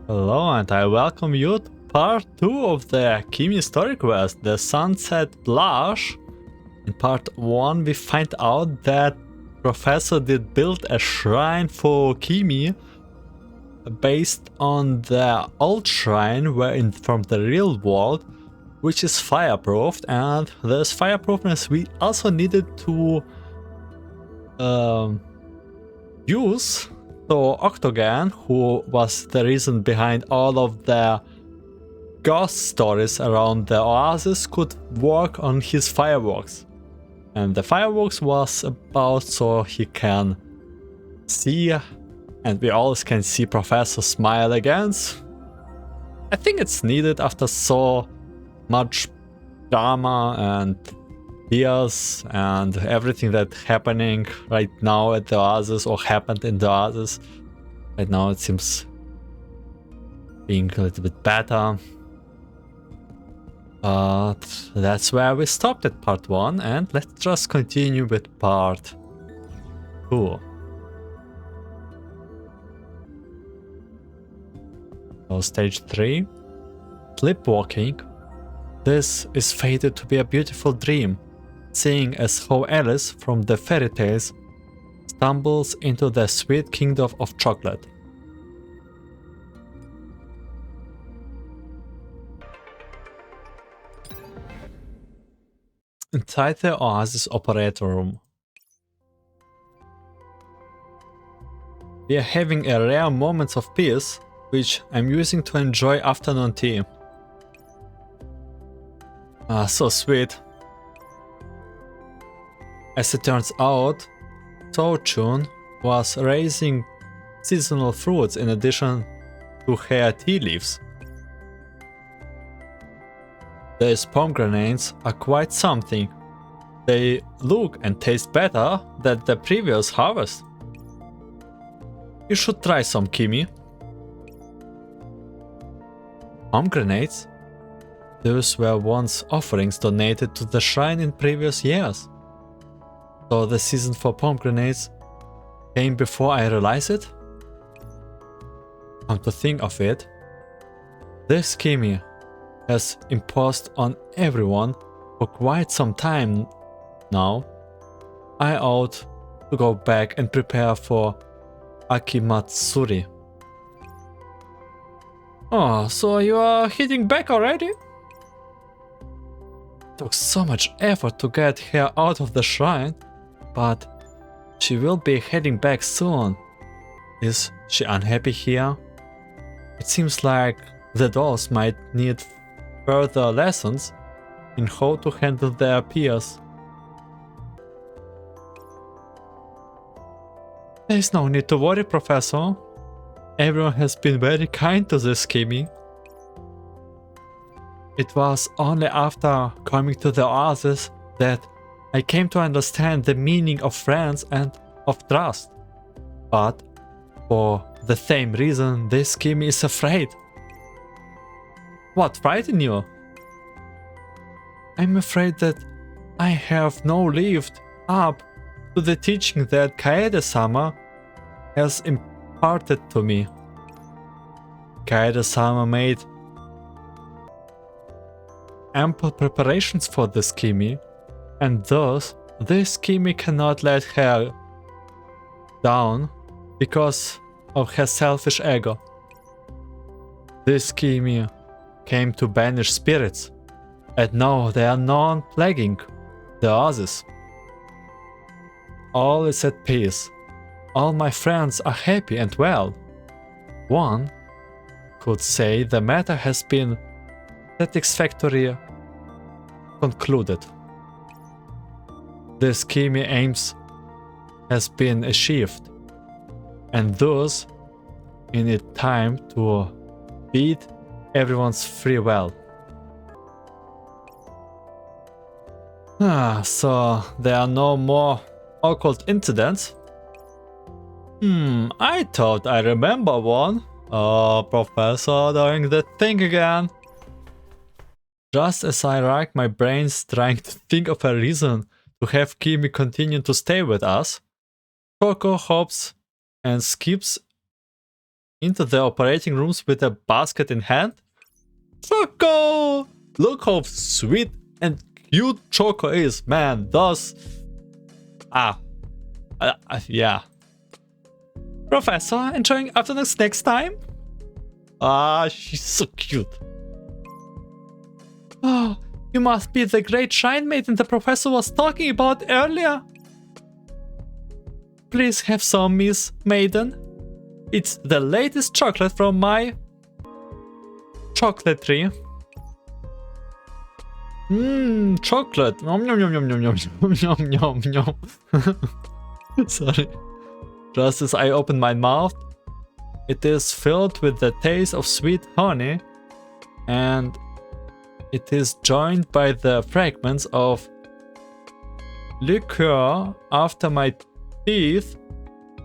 Hello, and I welcome you to part 2 of the Kimie Story quest, the Sunset Blush. In part 1 we find out that Professor did build a shrine for Kimie based on the old shrine from the real world, which is fireproofed, and this fireproofness we also needed to use. So Octagon, who was the reason behind all of the ghost stories around the Oasis, could work on his fireworks. And the fireworks was about so he can see, and we always can see Professor smile again. I think it's needed after so much drama and tears and everything that's happening right now at the Oasis, or happened in the Oasis. Right now it seems being a little bit better. But that's where we stopped at part 1, and let's just continue with part 2. So stage 3. Sleepwalking. This is fated to be a beautiful dream, seeing as how Alice from the fairy tales stumbles into the sweet kingdom of chocolate. Inside the Oasis operator room, we are having a rare moments of peace, which I'm using to enjoy afternoon tea. Ah, so sweet. As it turns out, Chun was raising seasonal fruits in addition to her tea leaves. These pomegranates are quite something. They look and taste better than the previous harvest. You should try some, Kimie. Pomegranates? Those were once offerings donated to the shrine in previous years. So the season for pomegranates came before I realized it? Come to think of it, this Kimie has imposed on everyone for quite some time now. I ought to go back and prepare for Akimatsuri. Oh, so you are heading back already? It took so much effort to get her out of the shrine, but she will be heading back soon. Is she unhappy here? It seems like the dolls might need further lessons in how to handle their peers. There is no need to worry, Professor. Everyone has been very kind to this Kimie. It was only after coming to the Oasis that I came to understand the meaning of friends and of trust. But for the same reason, this Kimie is afraid. What frightened you? I'm afraid that I have no lived up to the teaching that Kaede-sama has imparted to me. Kaede-sama made ample preparations for this Kimie, and thus this Kimie cannot let her down because of her selfish ego. This Kimie came to banish spirits, and now they are non-plaguing the Oasis. All is at peace. All my friends are happy and well. One could say the matter has been satisfactorily concluded. This Kimie aims has been achieved, and thus in it time to bid everyone's free will. So there are no more occult incidents? I thought I remember one. Oh, Professor doing the thing again. Just as I rack my brains trying to think of a reason to have Kimie continue to stay with us, Coco hops and skips into the operating rooms with a basket in hand. Choco! Look how sweet and cute Choco is, man. Those... yeah. Professor, enjoying afternoon snacks time? She's so cute. Oh, you must be the great shine maiden the professor was talking about earlier. Please have some, Miss Maiden. It's the latest chocolate from my chocolate tree. Chocolate. Nom nom nom nom nom nom nom nom nom. Sorry. Just as I open my mouth, it is filled with the taste of sweet honey, and it is joined by the fragments of liqueur. After my teeth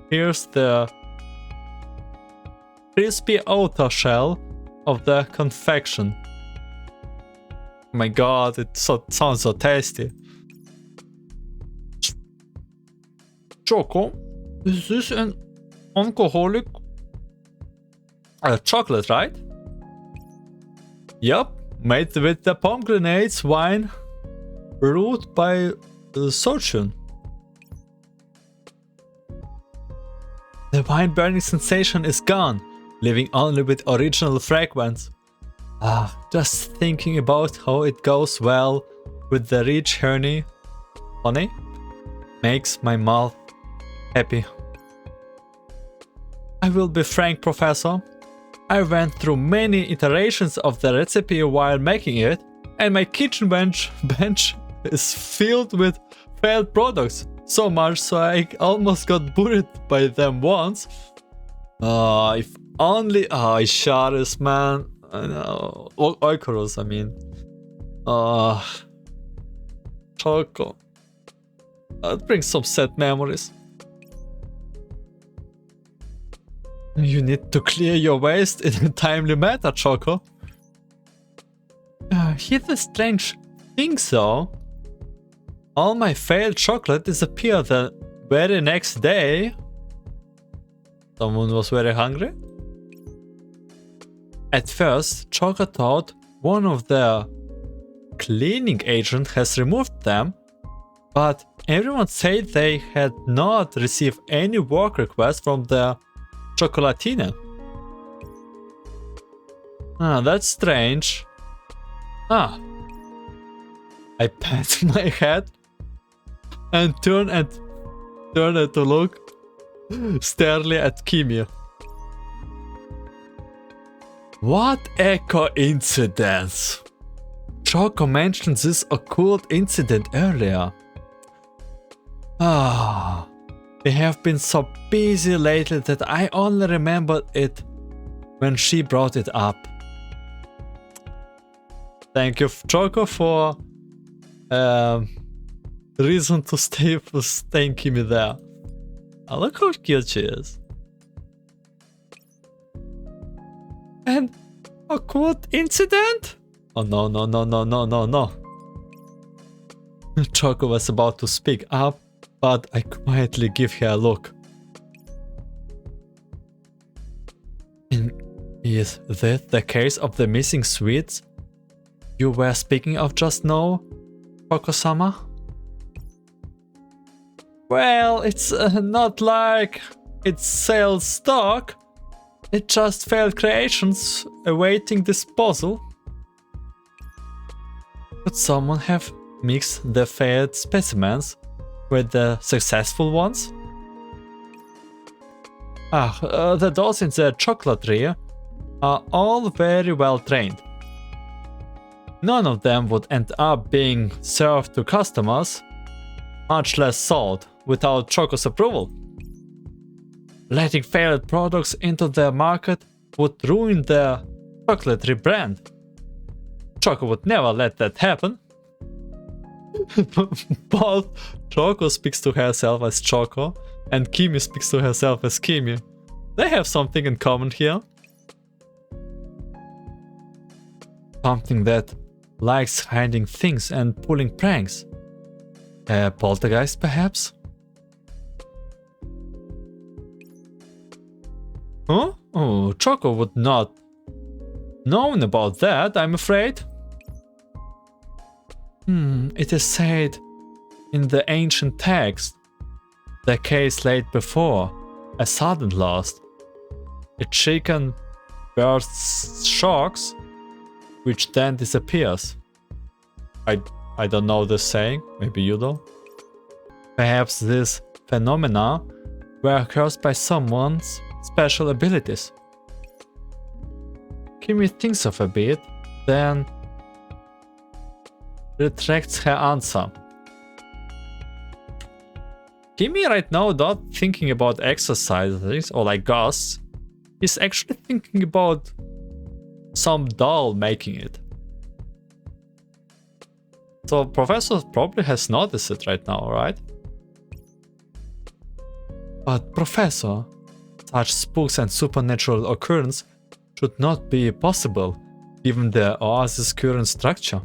pierce the crispy outer shell of the confection. Oh my god, it sounds so tasty. Choco, is this an alcoholic chocolate, right? Yup, made with the pomegranates wine brewed by Sochun. The wine burning sensation is gone, leaving only with original fragrance. Just thinking about how it goes well with the rich honey makes my mouth happy. I will be frank, Professor. I went through many iterations of the recipe while making it, and my kitchen bench is filled with failed products. So much so I almost got buried by them once. If only Isharis, man. I know. Oikaros, I mean. Choco. That brings some sad memories. You need to clear your waste in a timely manner, Choco. Here's the strange thing though. All my failed chocolate disappeared the very next day. Someone was very hungry. At first, Choco thought one of the cleaning agents has removed them, but everyone said they had not received any work requests from the Chocolatina. That's strange. I pat my head and turn to look sternly at Kimie. What a coincidence! Choco mentioned this occult incident earlier. We have been so busy lately that I only remembered it when she brought it up. Thank you, Choco, for reason to stay Kimie there. Look how cute she is. An occult incident? Oh no no no no no no no. Choco was about to speak up, but I quietly give her a look. Is that the case of the missing sweets you were speaking of just now, Choco-sama? Well, it's not like it sells stock. It just failed creations awaiting disposal. Could someone have mixed the failed specimens with the successful ones? The dolls in the chocolatery are all very well trained. None of them would end up being served to customers, much less sold, without Choco's approval. Letting failed products into the market would ruin the chocolatery brand. Choco would never let that happen. Both Choco speaks to herself as Choco and Kimie speaks to herself as Kimie. They have something in common here. Something that likes hiding things and pulling pranks. A poltergeist, perhaps? Huh? Oh, Choco would not known about that, I'm afraid. It is said in the ancient text, the case laid before, a sudden loss. A chicken bursts shocks, which then disappears. I don't know the saying, maybe you do. Perhaps these phenomena were caused by someone's special abilities. Kimie thinks of a bit, then retracts her answer. Kimie right now not thinking about exercises or like ghosts. He's actually thinking about some doll making it. So Professor probably has noticed it right now, right? But Professor, such spooks and supernatural occurrence should not be possible given the Oasis' current structure.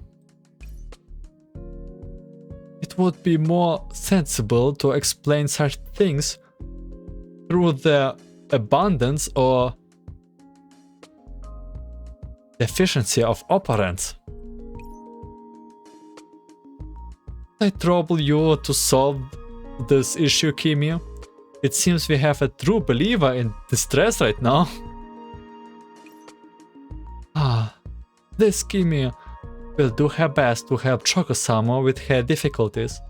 It would be more sensible to explain such things through the abundance or deficiency of operants. I trouble you to solve this issue, Kimie. It seems we have a true believer in distress right now. This Kimie will do her best to help Choco-sama with her difficulties,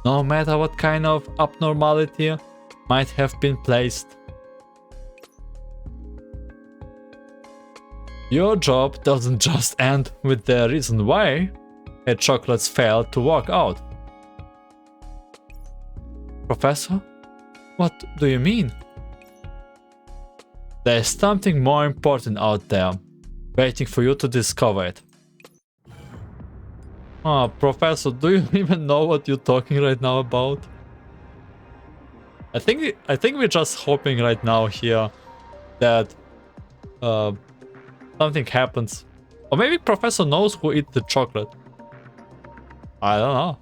no matter what kind of abnormality might have been placed. Your job doesn't just end with the reason why her chocolates failed to work out. Professor, what do you mean? There's something more important out there, waiting for you to discover it. Professor, do you even know what you're talking right now about? I think we're just hoping right now here that something happens. Or maybe Professor knows who ate the chocolate. I don't know.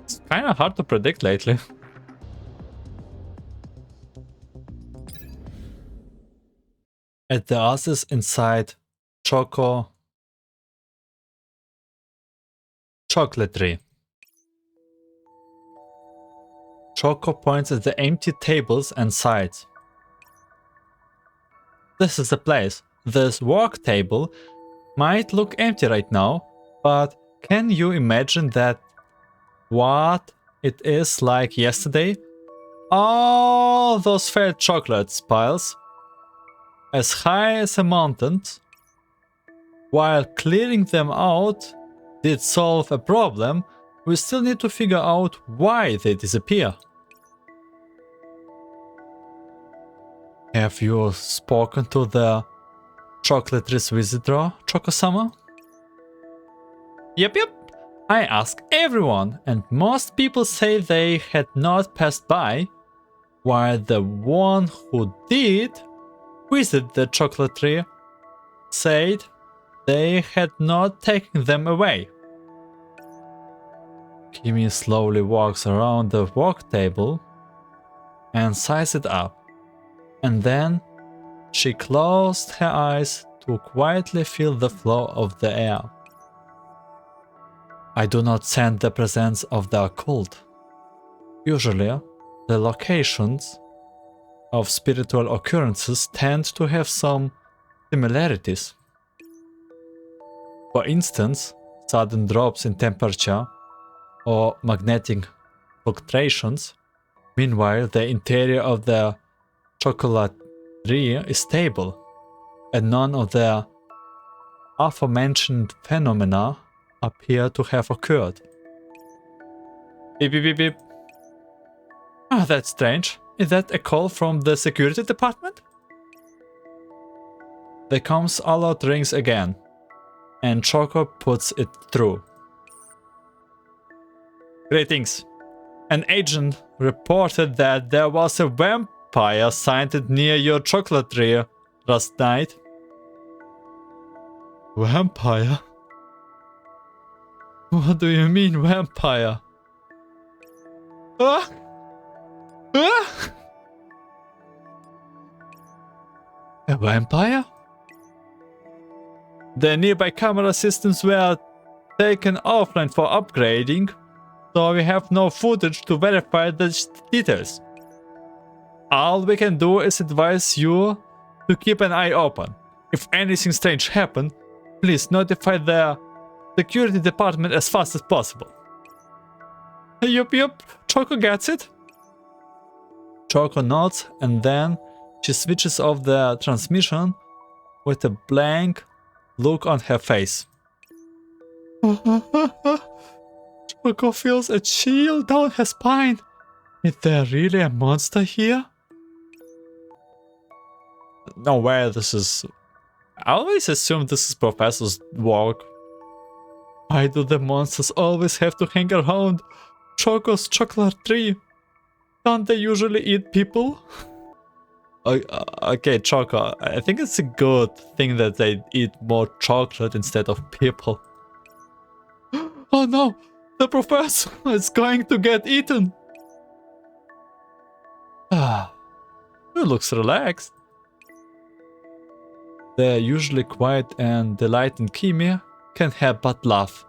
It's kind of hard to predict lately. At the Oasis inside Chocolatry. Choco points at the empty tables and sides. This is the place. This work table might look empty right now, but can you imagine that what it is like yesterday? All those failed chocolate piles, as high as a mountain, while clearing them out did solve a problem, we still need to figure out why they disappear. Have you spoken to the chocolate's visitor, Choco-sama? Yep. I asked everyone, and most people say they had not passed by, while the one who did visit the chocolatery said they had not taken them away. Kimie slowly walks around the work table and sizes it up, and then she closed her eyes to quietly feel the flow of the air. I do not sense the presence of the occult. Usually, the locations of spiritual occurrences tend to have some similarities. For instance, sudden drops in temperature or magnetic fluctuations. Meanwhile, the interior of the chocolatery is stable, and none of the aforementioned phenomena appear to have occurred. Beep beep beep beep. That's strange. Is that a call from the security department? The comms alert rings again, and Choco puts it through. Greetings. An agent reported that there was a vampire sighted near your chocolatery last night. Vampire? What do you mean, vampire? A A vampire? The nearby camera systems were taken offline for upgrading, so we have no footage to verify the details. All we can do is advise you to keep an eye open. If anything strange happens, please notify the security department as fast as possible. Yup, Choco gets it. Choco nods and then she switches off the transmission with a blank look on her face. Choco feels a chill down her spine. Is there really a monster here? No way, this is... I always assume this is Professor's work. Why do the monsters always have to hang around Choco's chocolate tree? Don't they usually eat people? Okay, Choco, I think it's a good thing that they eat more chocolate instead of people. Oh no, the professor is going to get eaten. He looks relaxed. The usually quiet and delighted Kimie can't help but laugh.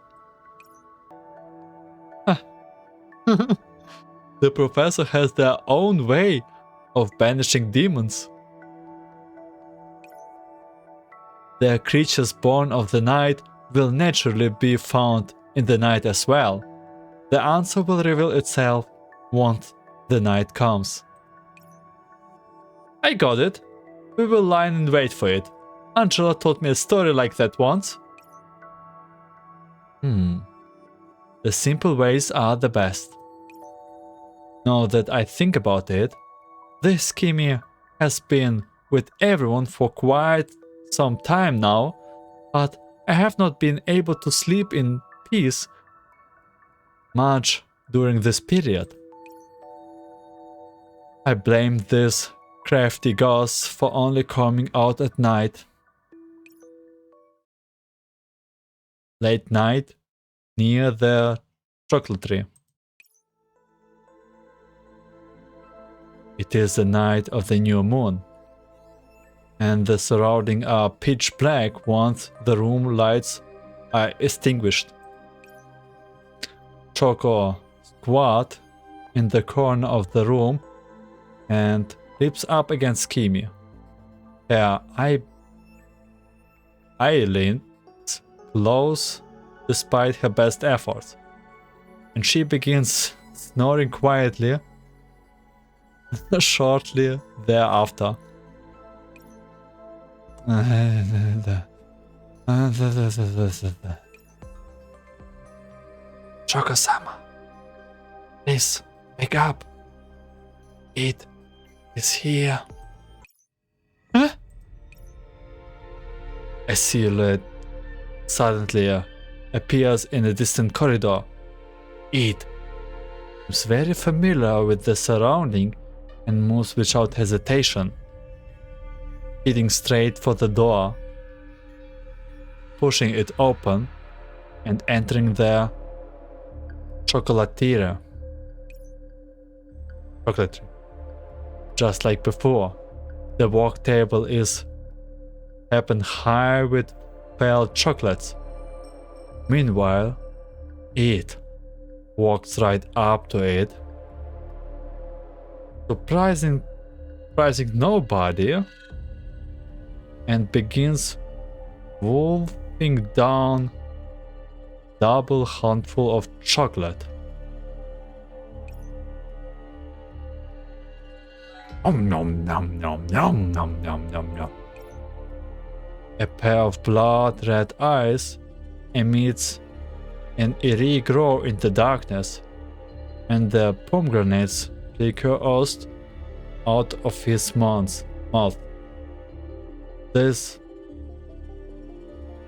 The professor has their own way of banishing demons. The creatures born of the night will naturally be found in the night as well. The answer will reveal itself once the night comes. I got it. We will lie and wait for it. Angela told me a story like that once. The simple ways are the best. Now that I think about it, this Kimie has been with everyone for quite some time now, but I have not been able to sleep in peace much during this period. I blame this crafty ghost for only coming out at night. Late night, near the chocolate tree. It is the night of the new moon, and the surroundings are pitch black once the room lights are extinguished. Choco squats in the corner of the room and leaps up against Kimie. Her eyelids close despite her best efforts, and she begins snoring quietly shortly thereafter. Choco-sama, please wake up. It is here. Huh? A silhouette suddenly appears in a distant corridor. It is very familiar with the surrounding and moves without hesitation, heading straight for the door, pushing it open and entering the chocolatiere. Just like before, the work table is heaped high with pale chocolates. Meanwhile, it walks right up to it, surprising nobody, and begins wolfing down double handful of chocolate. Nom nom nom nom nom nom nom nom. A pair of blood red eyes emits an eerie glow in the darkness, and the pomegranates flicker out of his mouth. This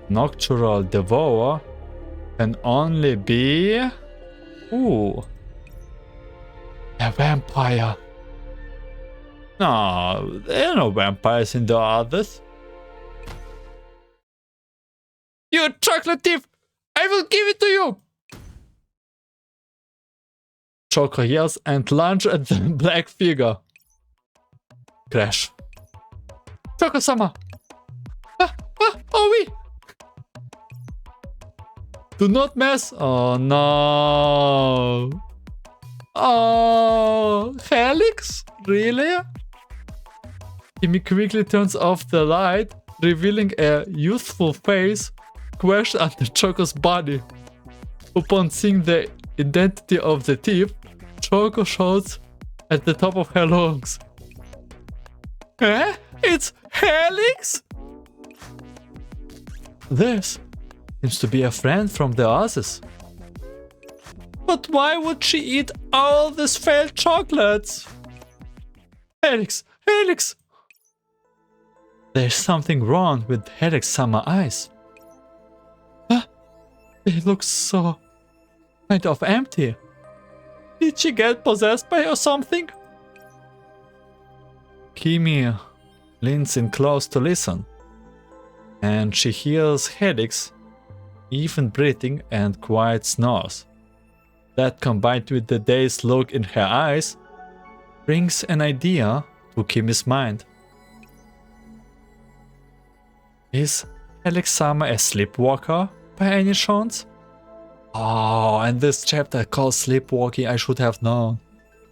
nocturnal devourer can only be... a vampire. No, there are no vampires in the others. You chocolate thief! I will give it to you! Choco yells and lunges at the black figure. Crash. Choco-sama! Oh, we! Do not mess! Oh, no! Oh, Helix? Really? Kimie quickly turns off the light, revealing a youthful face crushed under Choco's body. Upon seeing the identity of the thief, Choco shouts at the top of her lungs. Eh? It's Helix? This seems to be a friend from the Oasis. But why would she eat all these failed chocolates? Helix! Helix! There's something wrong with Helix-sama eyes. Huh? They look so kind of empty. Did she get possessed by or something? Kimie leans in close to listen, and she hears Helix even breathing and quiet snores. That, combined with the dazed look in her eyes, brings an idea to Kimie's mind. Is Helix-sama a sleepwalker by any chance? Oh, and this chapter called Sleepwalking, I should have known.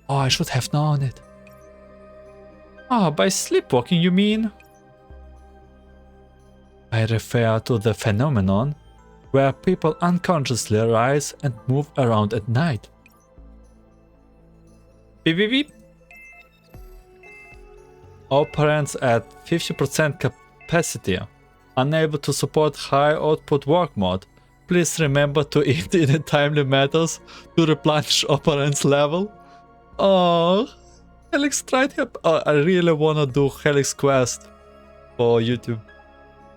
Oh, I should have known it. Ah, by sleepwalking you mean? I refer to the phenomenon where people unconsciously rise and move around at night. Beep beep beep. Operands at 50% capacity, unable to support high output work mode. Please remember to eat in a timely manner to replenish operands level. Oh, Helix tried her. Oh, I really wanna do Helix quest for YouTube.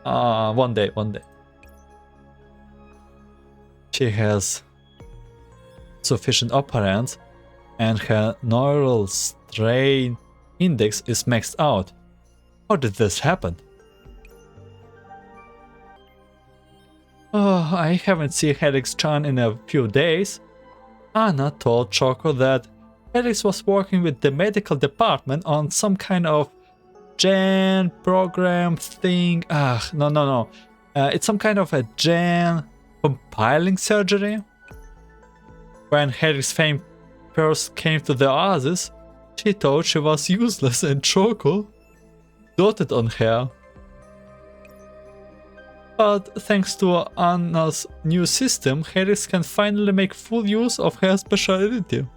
One day. She has sufficient operands and her neural strain index is maxed out. How did this happen? Oh, I haven't seen Helix-chan in a few days. Anna told Choco that Helix was working with the medical department on some kind of gen program thing. No. It's some kind of a gen compiling surgery. When Helix fame first came to the Oasis, she thought she was useless and Choco doted on her. But thanks to Anna's new system, Helix can finally make full use of her specialty.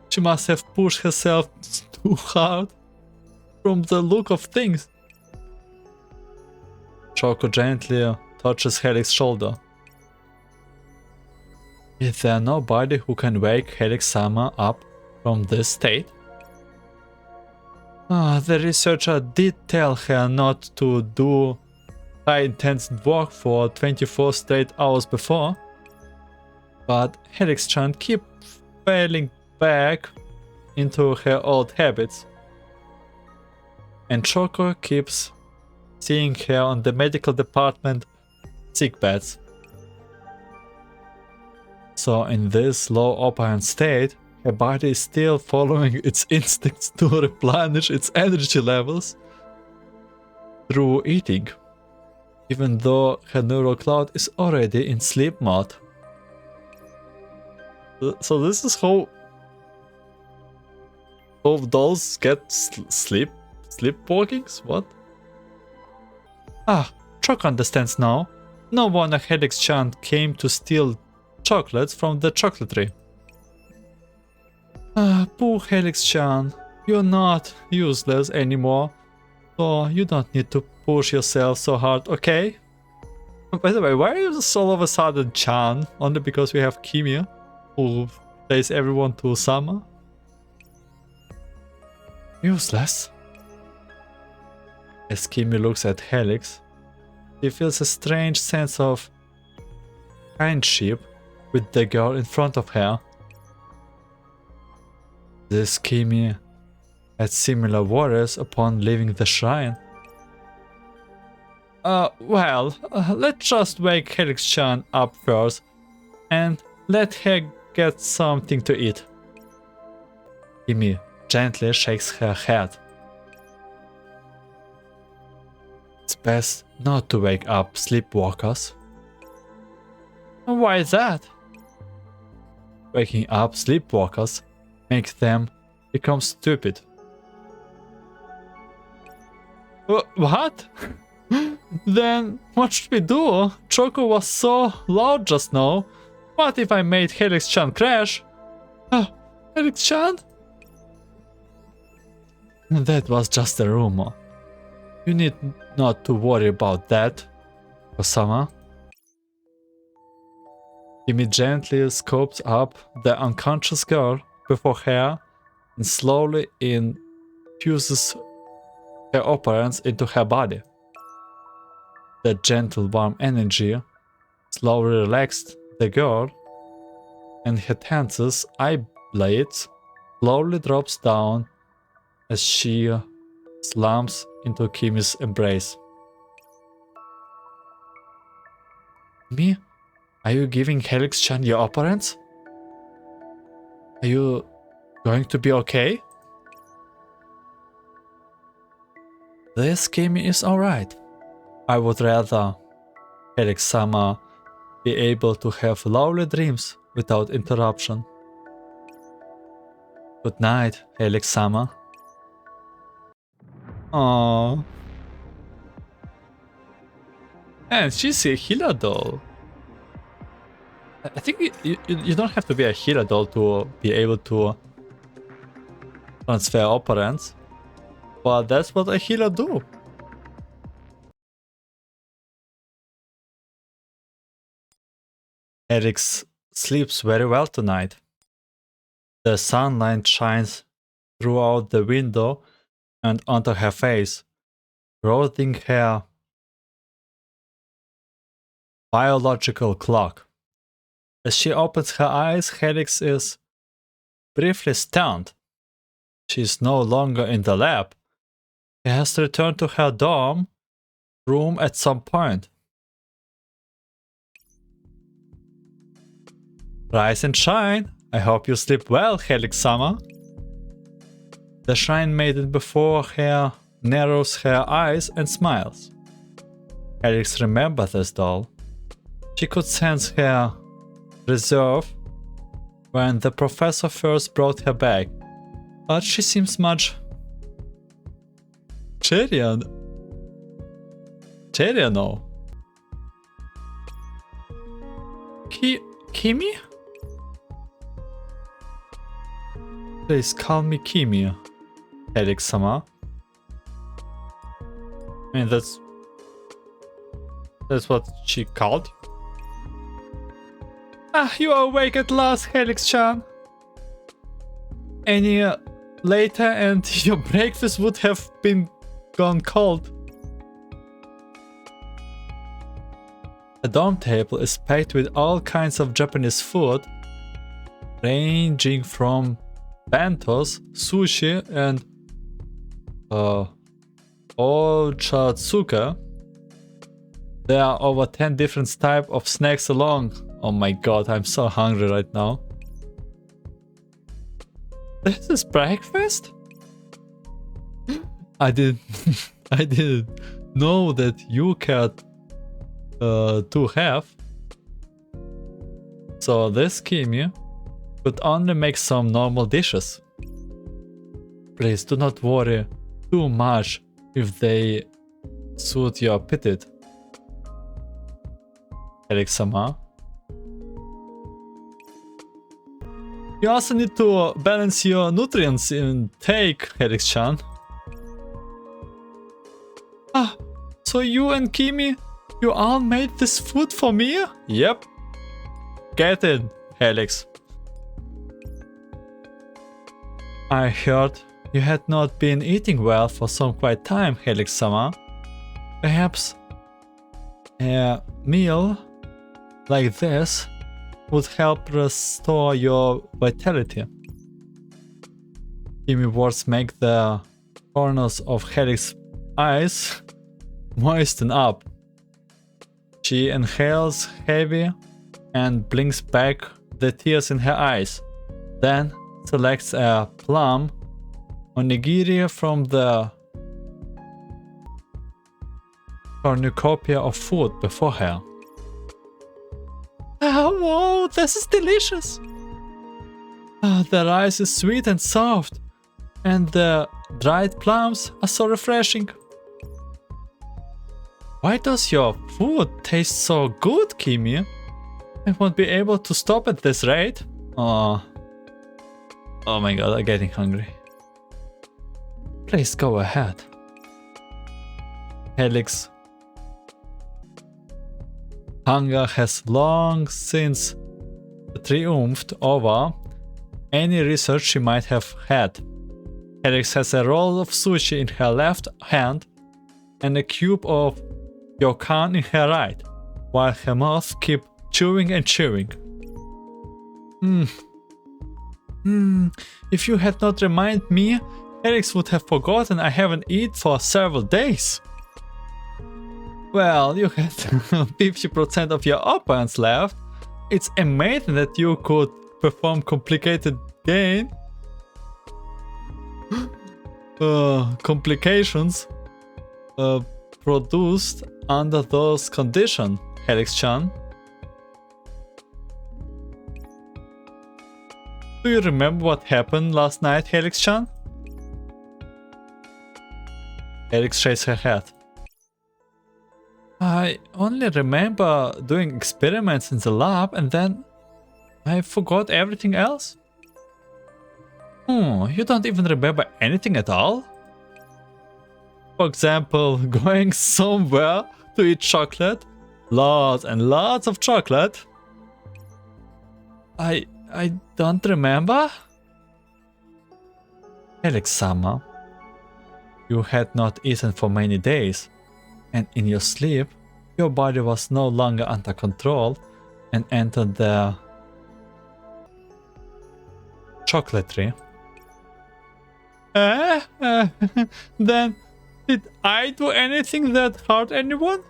She must have pushed herself too hard from the look of things. Choco gently touches Helix's shoulder. Is there nobody who can wake Helix-sama up from this state? The researcher did tell her not to do high intensive work for 24 straight hours before, but Helix-chan keeps falling back into her old habits, and Choco keeps seeing her on the medical department sickbeds. So in this low operant state, her body is still following its instincts to replenish its energy levels through eating, even though her neural cloud is already in sleep mode. So this is how dolls get sleepwalkings? What? Choco understands now. No wonder Helix-chan came to steal chocolates from the chocolatery. Poor Helix-chan, you're not useless anymore, so you don't need to push yourself so hard, okay? By the way, why is all of a sudden Chan? Only because we have Kimie, who plays everyone to Sama? Useless? As Kimie looks at Helix, she feels a strange sense of kindship with the girl in front of her. This Kimie had similar worries upon leaving the shrine. Let's just wake Helix-chan up first and let her get something to eat. Kimie gently shakes her head. best not to wake up sleepwalkers. And why is that? Waking up sleepwalkers makes them become stupid. What? Then what should we do? Choco was so loud just now. What if I made Helix-chan crash? Helix-chan? That was just a rumor. You need not to worry about that, Osama. Kimie gently scoops up the unconscious girl before her and slowly infuses her operants into her body. The gentle warm energy slowly relaxed the girl, and her tenses eye blades slowly drops down as she slumps into Kimie's embrace. Me? Are you giving Helix-chan your operants? Are you going to be okay? This Kimie is alright. I would rather Helix-sama be able to have lovely dreams without interruption. Good night, Helix-sama. Aww. And she's a healer doll. I think you don't have to be a healer doll to be able to transfer operants, but that's what a healer do. Helix sleeps very well tonight. The sunlight shines throughout the window and onto her face, rotating her biological clock. As she opens her eyes, Helix is briefly stunned. She is no longer in the lab. She has returned to her dorm room at some point. Rise and shine. I hope you sleep well, Helix-sama. The shrine maiden before her narrows her eyes and smiles. Helix remembers this doll. She could sense her reserve when the professor first brought her back, but she seems much cheerier now. Kimie? Please call me Kimie, Helix-sama. I mean, that's what she called you. You are awake at last, Helix-chan. Any later and your breakfast would have been gone cold. The dorm table is packed with all kinds of Japanese food, ranging from bentos, sushi, and ochotsuke. There are over 10 different types of snacks along. Oh my god, I'm so hungry right now. This is breakfast? I didn't know that you cared to have. So this Kimie could only make some normal dishes. Please do not worry too much if they suit your appetite, Helix-sama. You also need to balance your nutrients intake, Helix-chan. So you and Kimie, you all made this food for me? Yep. Get it, Helix. I heard you had not been eating well for some quite time, Helix-sama. Perhaps a meal like this would help restore your vitality. Kimie words make the corners of Helix's eyes moisten up. She inhales heavy and blinks back the tears in her eyes, then selects a plum onigiri from the cornucopia of food before her. Oh, wow, this is delicious! The rice is sweet and soft, and the dried plums are so refreshing. Why does your food taste so good, Kimie? I won't be able to stop at this rate. Oh my god, I'm getting hungry. Please go ahead. Helix. Hunger has long since triumphed over any research she might have had. Helix has a roll of sushi in her left hand and a cube of yokan in her right, while her mouth keeps chewing and chewing. If you had not reminded me, Helix would have forgotten I haven't eaten for several days. Well, you had 50% of your opponents left. It's amazing that you could perform complicated game. Complications produced under those conditions, Helix-chan. Do you remember what happened last night, Helix-chan? Helix shakes her head. I only remember doing experiments in the lab and then I forgot everything else. You don't even remember anything at all? For example, going somewhere to eat chocolate? Lots and lots of chocolate? I don't remember? Helix-sama, you had not eaten for many days, and in your sleep, your body was no longer under control and entered the chocolatry. Then, did I do anything that hurt anyone?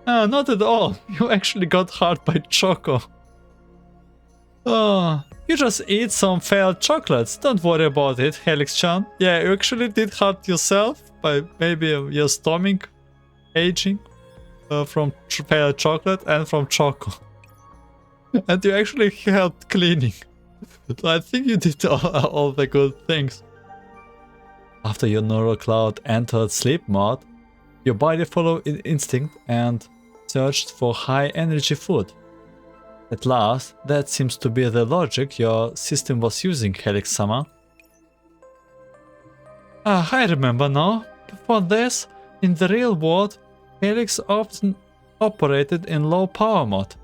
Not at all. You actually got hurt by Choco. You just eat some failed chocolates. Don't worry about it, Helix-chan. Yeah, you actually did hurt yourself by maybe your stomach aging from failed chocolate and from Choco. And you actually helped cleaning. So I think you did all the good things. After your neural cloud entered sleep mode, your body followed instinct and searched for high energy food. At last, that seems to be the logic your system was using, Helix-sama. I remember now. Before this, in the real world, Helix often operated in low power mode.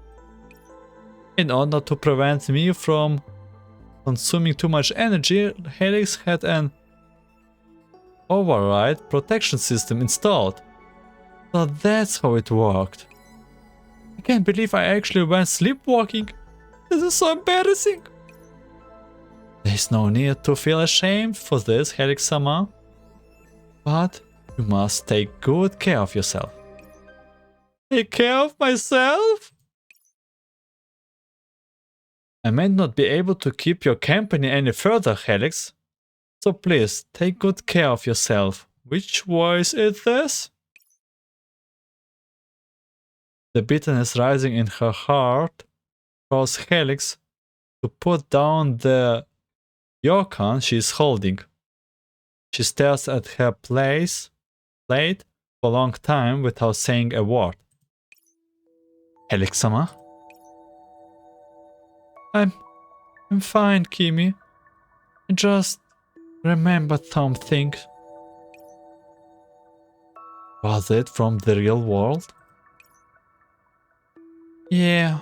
In order to prevent me from consuming too much energy, Helix had an override protection system installed. So that's how it worked. I can't believe I actually went sleepwalking. This is so embarrassing. There's no need to feel ashamed for this, Helix-sama. But you must take good care of yourself. Take care of myself? I may not be able to keep your company any further, Helix. So please, take good care of yourself. Which voice is this? The bitterness rising in her heart caused Helix to put down the yokan she is holding. She stares at her plate for a long time without saying a word. Helix-sama? I'm fine, Kimie. I just remembered something. Was it from the real world? Yeah.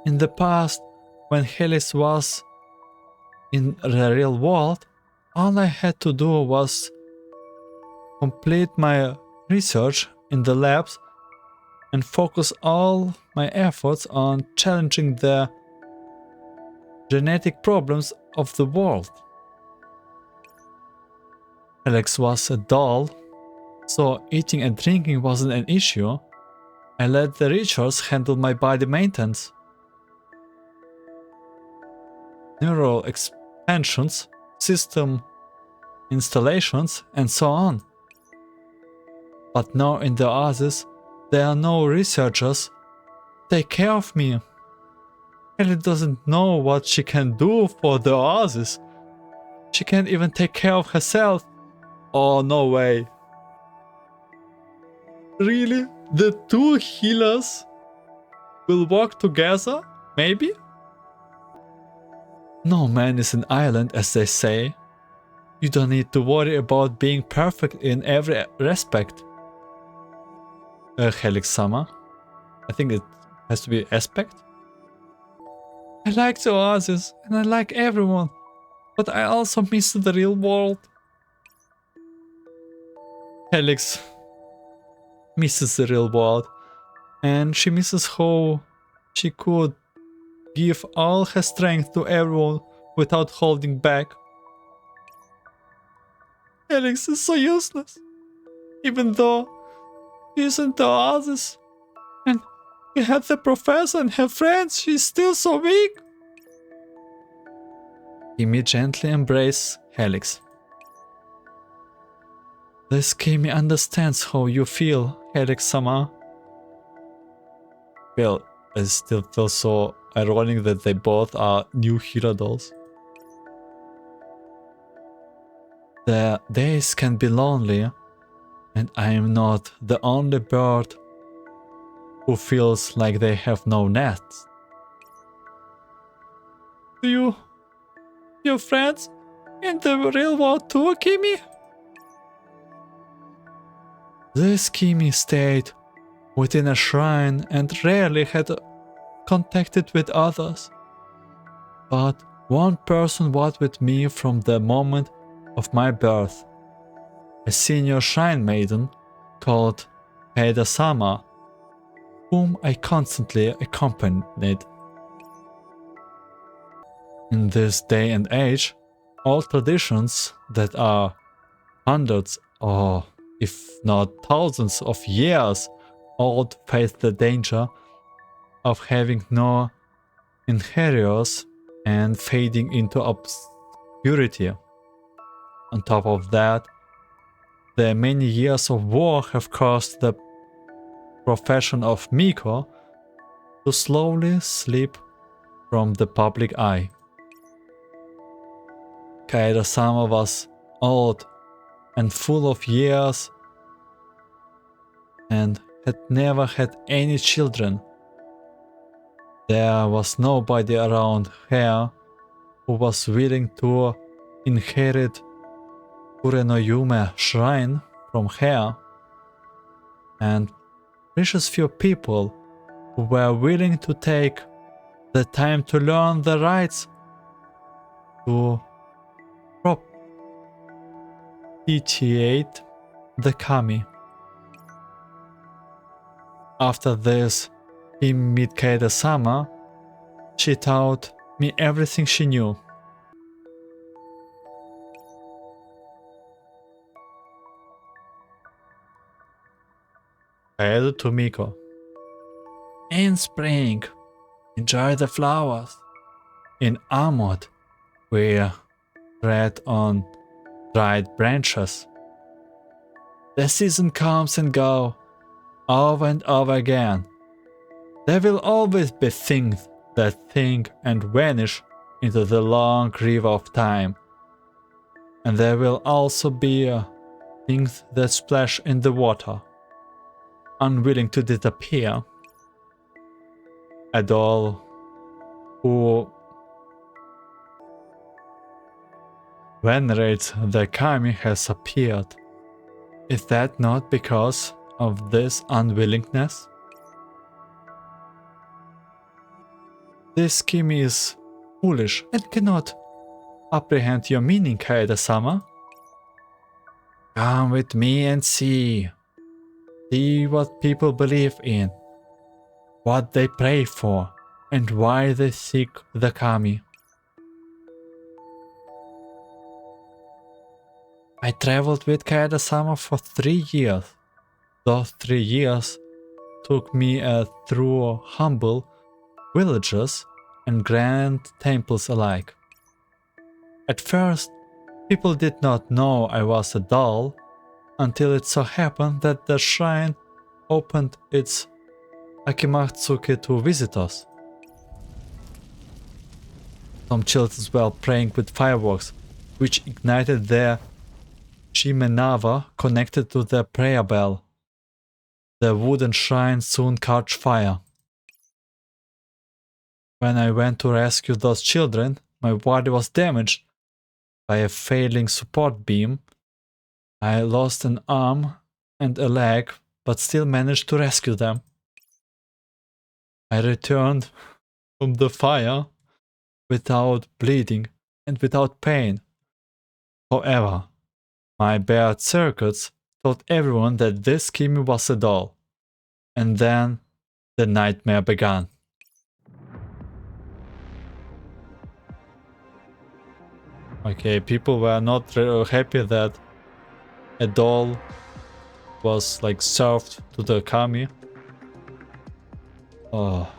In the past, when Helix was in the real world, all I had to do was complete my research in the labs and focus all my efforts on challenging the genetic problems of the world. Helix was a doll, so eating and drinking wasn't an issue. I let the rituals handle my body maintenance. Neural expansions, system installations, and so on. But now in the Oasis, there are no researchers. Take care of me. Ellie doesn't know what she can do for the Oasis. She can't even take care of herself. Oh, no way. Really? The two healers will work together? Maybe? No man is an island, as they say. You don't need to worry about being perfect in every respect. Helix-sama. I think it has to be aspect. I like the Oasis and I like everyone, but I also miss the real world. Helix misses the real world, and she misses how she could give all her strength to everyone without holding back. Helix is so useless, even though she isn't the Oasis. And we had the professor and her friends, she's still so weak. Kimie gently embraces Helix. This Kimie understands how you feel, Helix-sama. Well, I still feel so ironic that they both are new hero dolls. The days can be lonely, and I am not the only bird who feels like they have no nest. Do you have friends in the real world too, Kimie? This Kimie stayed within a shrine and rarely had contacted with others. But one person was with me from the moment of my birth. A senior shrine maiden called Hitodama, whom I constantly accompanied. In this day and age, all traditions that are hundreds or if not thousands of years old face the danger of having no inheritors and fading into obscurity. On top of that, the many years of war have caused the profession of Miko to slowly slip from the public eye. Kaeda-sama was old and full of years and had never had any children. There was nobody around her who was willing to inherit Kurenoyume shrine from her, and precious few people who were willing to take the time to learn the rites to propitiate the kami. After this, he met Kaeda-sama. She taught me everything she knew. Kaeda to Miko. In spring, enjoy the flowers. In Amod, we tread on dried branches. The season comes and goes, over and over again. There will always be things that think and vanish into the long river of time. And there will also be things that splash in the water, unwilling to disappear. A doll who venerates the kami has appeared. Is that not because of this unwillingness? This Kimie is foolish and cannot apprehend your meaning, Kaeda-sama. Come with me and see. See what people believe in, what they pray for, and why they seek the kami. I traveled with Kaeda-sama for 3 years. Those 3 years took me through humble villages and grand temples alike. At first, people did not know I was a doll, until it so happened that the shrine opened its Akimatsuki to visitors. Some children were playing with fireworks, which ignited their shimenava connected to the prayer bell. The wooden shrine soon caught fire. When I went to rescue those children, my body was damaged by a failing support beam. I lost an arm and a leg, but still managed to rescue them. I returned from the fire without bleeding and without pain. However, my bad circuits told everyone that this Kimie was a doll. And then the nightmare began. Okay, people were not happy that a doll was like served to the kami. Oh.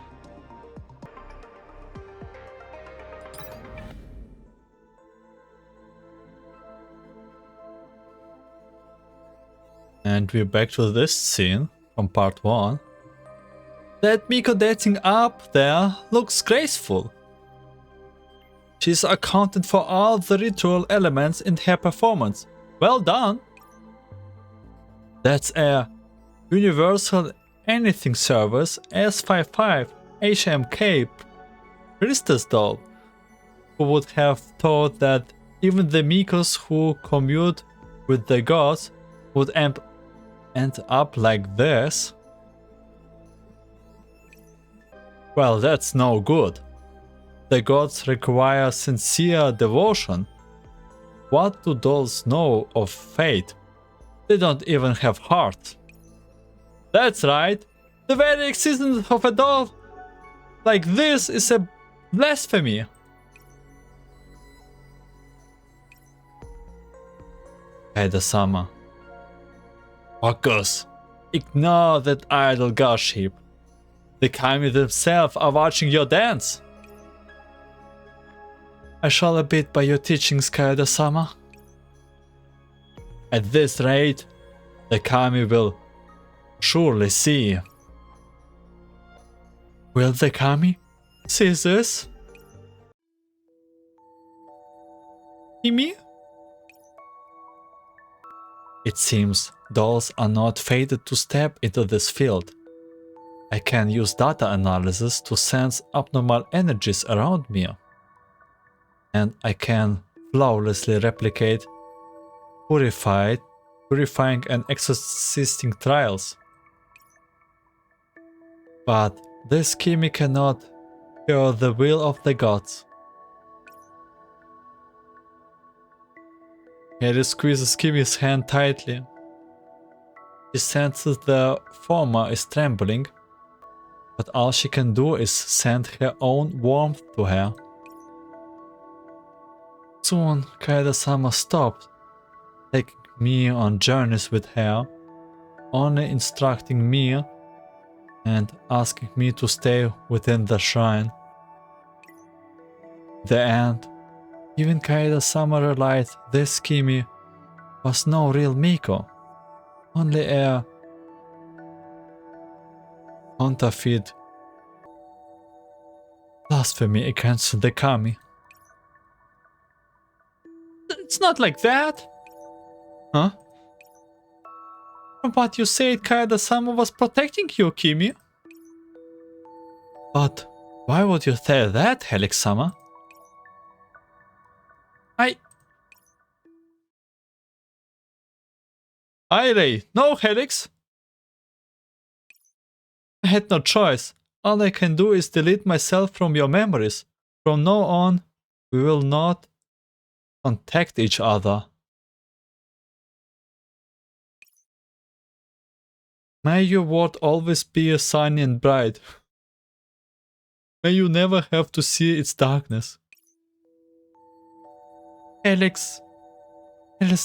And we're back to this scene from part 1. That Miko dancing up there looks graceful. She's accounted for all the ritual elements in her performance. Well done! That's a Universal Anything Service S55 HMK Priestess doll. Who would have thought that even the Mikos who commute with the gods would end up like this? Well, that's no good. The gods require sincere devotion. What do dolls know of fate? They don't even have hearts. That's right. The very existence of a doll like this is a blasphemy. Hitodama. Focus. Ignore that idle gossip. The kami themselves are watching your dance. I shall abide by your teachings, Hitodama. At this rate, the kami will surely see. Will the kami see this? Kimie? It seems dolls are not fated to step into this field. I can use data analysis to sense abnormal energies around me. And I can flawlessly replicate purifying and exorcising trials. But this Kimie cannot hear the will of the gods. Harry squeezes Kimie's hand tightly. She senses the former is trembling, but all she can do is send her own warmth to her. Soon, Hitodama stopped, taking me on journeys with her, only instructing me and asking me to stay within the shrine. In the end, even Hitodama realized this Kimie was no real Miko, only a counterfeit blasphemy against the kami. It's not like that. Huh? From what you said, Hitodama was protecting you, Kimie. But why would you say that, Helix-sama? Ray, no, Helix. I had no choice. All I can do is delete myself from your memories. From now on, we will not contact each other. May your world always be sunny and bright. May you never have to see its darkness. Alex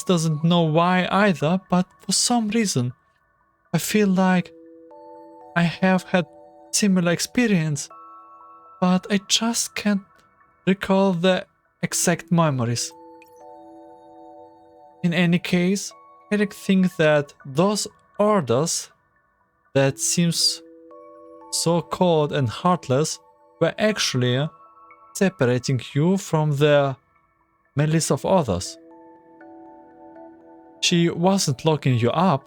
doesn't know why either, but for some reason, I feel like I have had similar experience, but I just can't recall the exact memories. In any case, Eric thinks that those orders that seems so cold and heartless were actually separating you from the malice of others. She wasn't locking you up,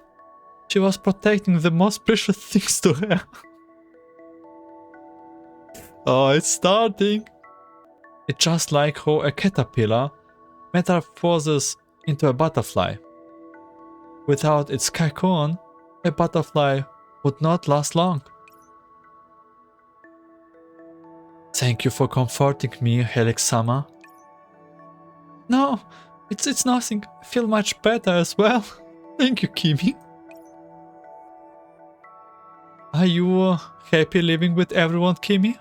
she was protecting the most precious things to her. Oh, it's starting. It's just like how a caterpillar metamorphoses into a butterfly. Without its cocoon, a butterfly would not last long. Thank you for comforting me, Helix-sama. No, it's nothing. I feel much better as well. Thank you, Kimie. Are you happy living with everyone, Kimie?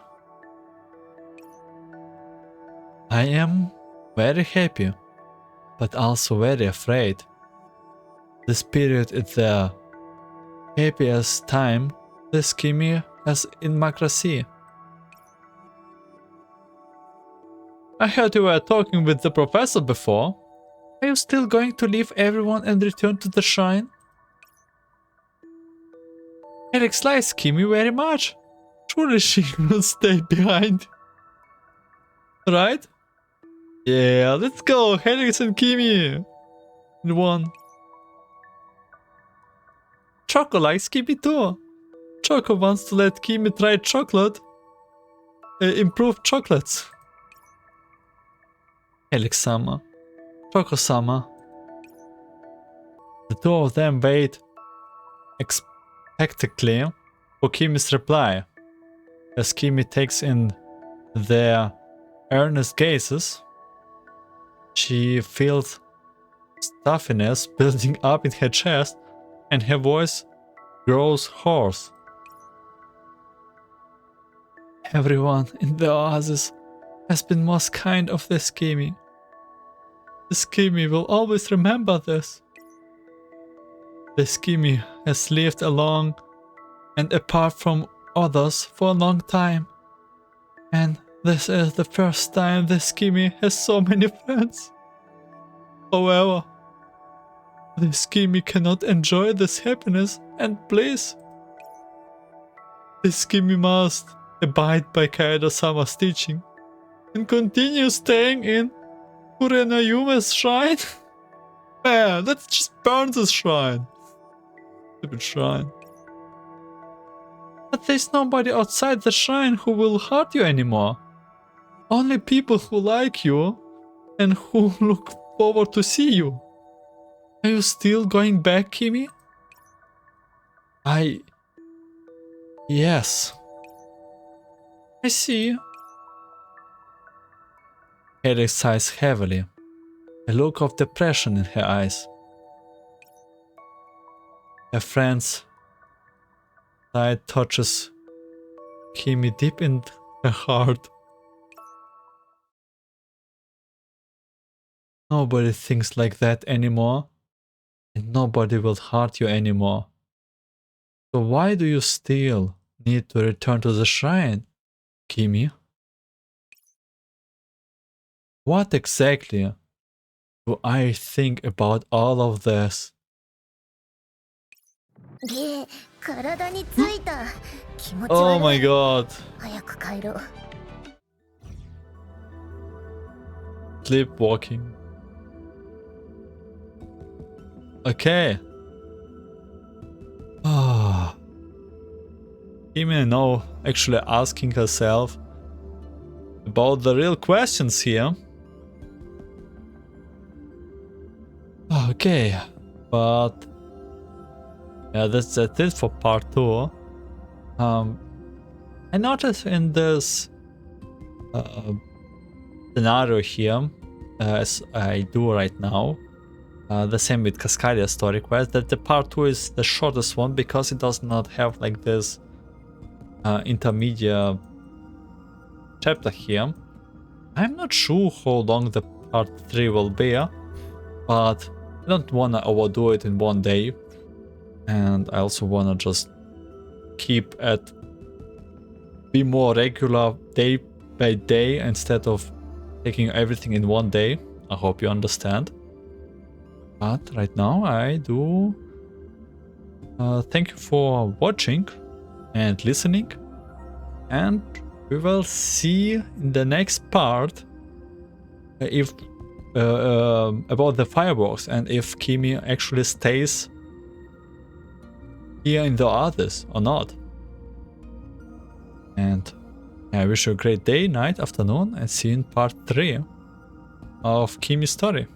I am very happy, but also very afraid. This period is the happiest time this Kimie has in Makrasi. I heard you were talking with the professor before. Are you still going to leave everyone and return to the shrine? Alex likes Kimie very much. Surely she will stay behind. Right? Yeah, let's go, Helix and Kimie. In one. Choco likes Kimie too. Choco wants to let Kimie try chocolate. Improved chocolates. Helix-sama. Choco-sama. The two of them wait expectantly for Kimie's reply. As Kimie takes in their earnest gazes, she feels stuffiness building up in her chest and her voice grows hoarse. Everyone in the Oasis has been most kind of this Kimie. This Kimie will always remember this. This Kimie has lived alone and apart from others for a long time. And this is the first time this Kimie has so many friends. However, this Kimie cannot enjoy this happiness and bliss. This Kimie must abide by Kaedo-sama's teaching and continue staying in Kurenayume's shrine? Man, let's just burn this shrine. Stupid shrine. But there's nobody outside the shrine who will hurt you anymore. Only people who like you and who look forward to see you. Are you still going back, Kimie? Yes. I see. Eric sighs heavily, a look of depression in her eyes. Her friend's side touches Kimie deep in her heart. Nobody thinks like that anymore, and nobody will hurt you anymore. So why do you still need to return to the shrine, Kimie? What exactly do I think about all of this? Oh my god. Sleepwalking. Okay. Ah. Kimie now actually asking herself about the real questions here. Okay, but yeah, that's it for part 2. I noticed in this scenario here, as I do right now, the same with Cascadia story quest, that the part 2 is the shortest one because it does not have like this intermediate chapter here. I'm not sure how long the part 3 will be, but I don't wanna overdo it in one day, and I also wanna just be more regular day by day instead of taking everything in one day. I hope you understand. But right now I do thank you for watching and listening, and we will see in the next part if about the fireworks and if Kimie actually stays here in the Oasis or not. And I wish you a great day, night, afternoon, and see you in part 3 of Kimie Story.